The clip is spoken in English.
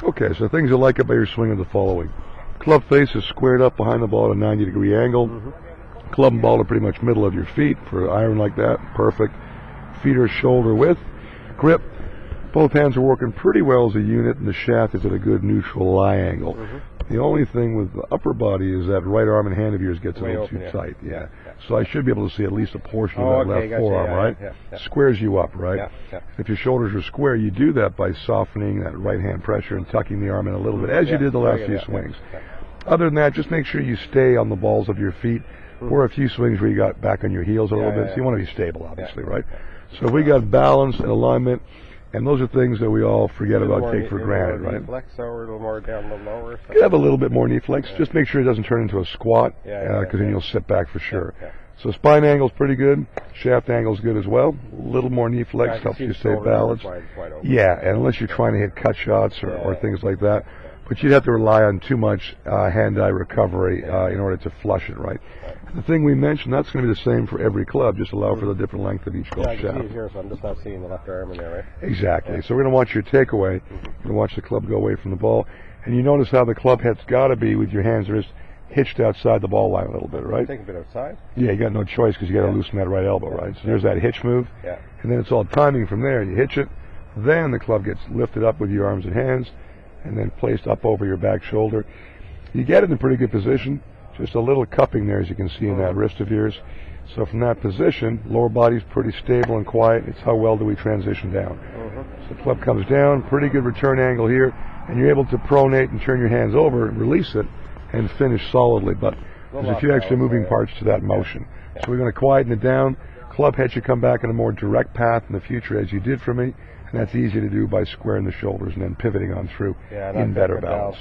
Okay, so things you like about your swing are the following. Club face is squared up behind the ball at a 90-degree angle. Club and ball are pretty much middle of your feet for an iron like that. Perfect. Feet are shoulder width. Grip. Both hands are working pretty well as a unit, and the shaft is at a good neutral lie angle. The only thing with the upper body is that right arm and hand of yours gets a little too tight. Yeah. So I should be able to see at least a portion of that left forearm, right? Squares you up, right? If your shoulders are square, you do that by softening that right hand pressure and tucking the arm in a little bit, as you did the last few swings. Other than that, just make sure you stay on the balls of your feet. Or a few swings where you got back on your heels a little bit, so you want to be stable, obviously, right? So we got balance and alignment. And those are things that we all forget about, take for granted, right? Knee flex over, a little more down, a little lower. You have a little bit more knee flex. Just make sure it doesn't turn into a squat, because then you'll sit back for sure. So spine angle's pretty good. Shaft angle's good as well. A little more knee flex helps you stay balanced. Yeah, and unless you're trying to hit cut shots or things like that. But you'd have to rely on too much hand-eye recovery in order to flush it right. The thing we mentioned, that's going to be the same for every club. Just allow for the different length of each golf shaft. I can see it here, so I'm just not seeing the left arm in there, right? Exactly. So we're going to watch your takeaway. We're going to watch the club go away from the ball. And you notice how the club head's got to be with your hands are just hitched outside the ball line a little bit, right? Take a bit outside? Yeah, you got no choice because you got to loosen that right elbow, right? So there's that hitch move. And then it's all timing from there. You hitch it. Then the club gets lifted up with your arms and hands and then placed up over your back shoulder. You get it in a pretty good position. Just a little cupping there, as you can see in that wrist of yours. So from that position, lower body's pretty stable and quiet. It's how well do we transition down. So the club comes down, pretty good return angle here, and you're able to pronate and turn your hands over and release it and finish solidly. But there's a few extra moving parts to that motion. So we're going to quieten it down. Club head should come back in a more direct path in the future, as you did for me. And that's easy to do by squaring the shoulders and then pivoting on through in better balance.